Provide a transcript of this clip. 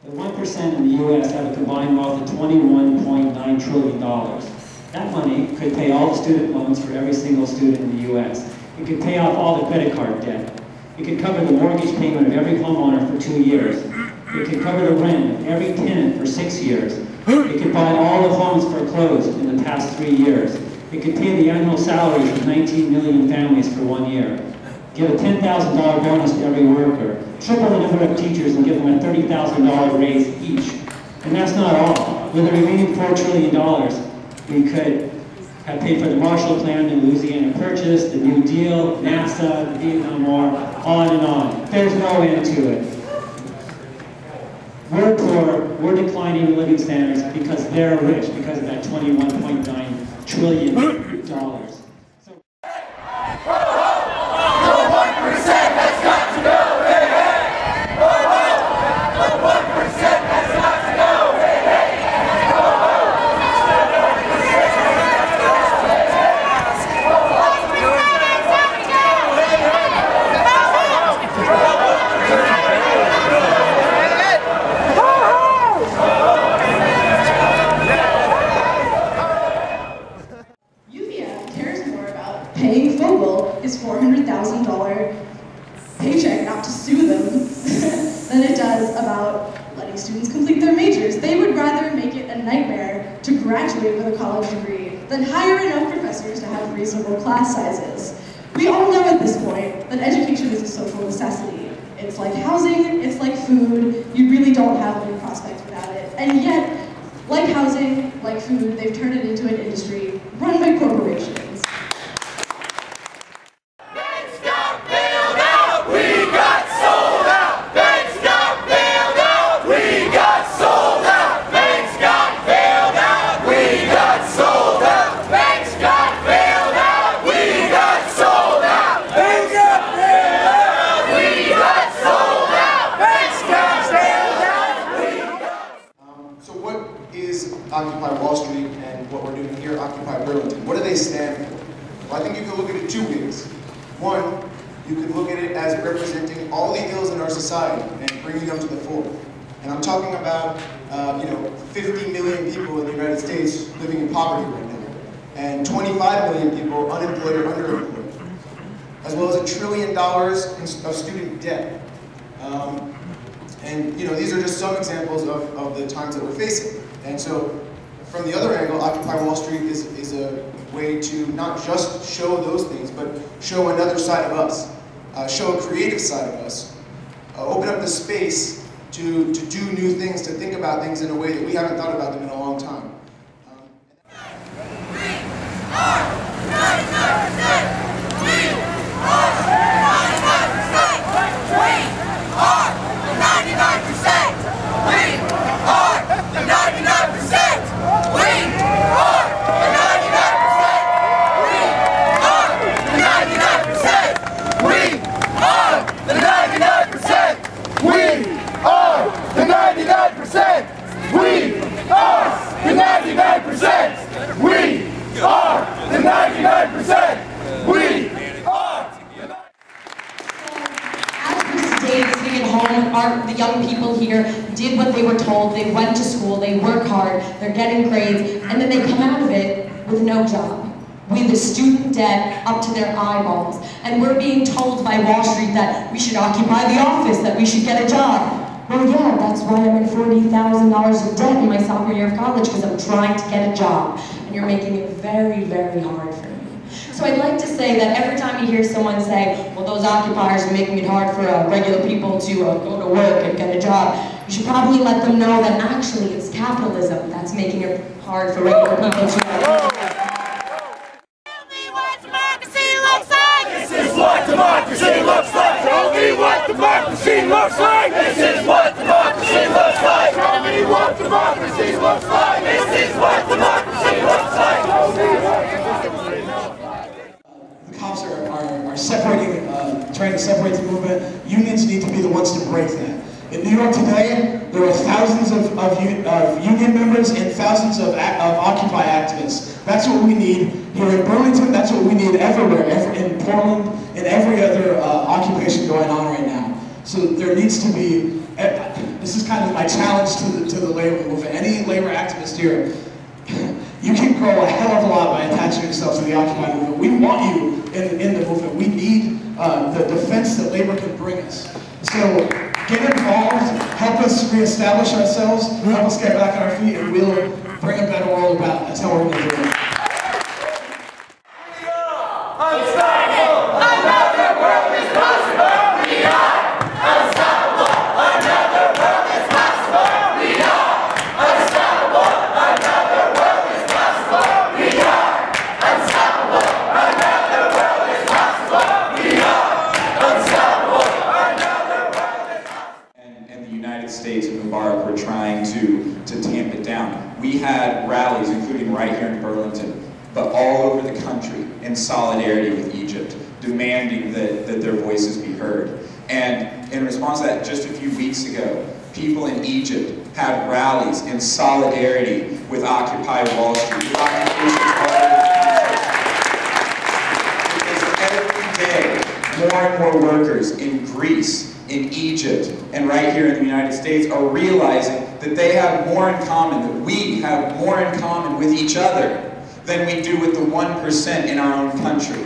The 1% in the U.S. have a combined wealth of $21.9 trillion. That money could pay all the student loans for every single student in the U.S. It could pay off all the credit card debt. It could cover the mortgage payment of every homeowner for 2 years. It could cover the rent of every tenant for 6 years. It could buy all the homes foreclosed in the past 3 years. It could pay the annual salaries of 19 million families for 1 year. Give a $10,000 bonus to every worker. Triple the number of teachers and give them a $30,000 raise each. And that's not all. With the remaining $4 trillion, we could have paid for the Marshall Plan, the Louisiana Purchase, the New Deal, NASA, the Vietnam War, on and on. There's no end to it. We're poor, we're declining living standards because they're rich, because of that $21.9 trillion. Paying Fogel his $400,000 paycheck not to sue them than it does about letting students complete their majors. They would rather make it a nightmare to graduate with a college degree than hire enough professors to have reasonable class sizes. We all know at this point that education is a social necessity. It's like housing, it's like food, you really don't have any prospects without it. And yet, like housing, like food, they've turned it into an industry run by corporations. Occupy Wall Street and what we're doing here, Occupy Burlington. What do they stand for? Well, I think you can look at it two ways. One, you could look at it as representing all the ills in our society and bringing them to the fore. And I'm talking about, 50 million people in the United States living in poverty right now, and 25 million people unemployed or underemployed, as well as $1 trillion of student debt. These are just some examples of the times that we're facing. And so, from the other angle, Occupy Wall Street is a way to not just show those things, but show another side of us, show a creative side of us, open up the space to do new things, to think about things in a way that we haven't thought about them in a long time. The young people here did what they were told, they went to school, they work hard, they're getting grades, and then they come out of it with no job, with the student debt up to their eyeballs. And we're being told by Wall Street that we should occupy the office, that we should get a job. Well, yeah, that's why I'm in $40,000 of debt in my sophomore year of college, because I'm trying to get a job. And you're making it very, very hard for me. So I'd like to say that every time you hear someone say, well, those occupiers are making it hard for regular people to go to work and get a job, you should probably let them know that actually it's capitalism that's making it hard for regular people to work. Tell me what democracy looks like! This is what democracy looks like! Tell me what democracy looks like! This is what democracy looks like! Tell me what democracy looks like! This is what democracy looks like! The cops are separating, trying to separate the movement. Unions need to be the ones to break that. In New York today, there are thousands of union members and thousands of Occupy activists. That's what we need here in Burlington. That's what we need everywhere, in Portland, and every other occupation going on right now. So there needs to be this is kind of my challenge to the labor movement. Any labor activist here, you can grow a hell of a lot by attaching yourself to the Occupy movement. We want you in the movement. We need the defense that labor can bring us. So get involved, help us reestablish ourselves, help us get back on our feet, and we'll bring a better world about. That's how we're going to do it. Unstoppable! Another world is possible! We are unstoppable! Another world is possible! We are unstoppable! Another world is possible! We are unstoppable! Another world is possible! We are unstoppable! Another world is possible! And the United States and Mubarak were trying to tamp it down. We had rallies, including right here in Burlington, but all over the country in solidarity with Egypt, demanding that their voices be heard. And in response to that, just a few weeks ago, people in Egypt had rallies in solidarity with Occupy Wall Street. With occupation all over the country. Because every day, more and more workers in Greece, in Egypt, and right here in the United States are realizing that they have more in common, that we have more in common with each other than we do with the 1% in our own country.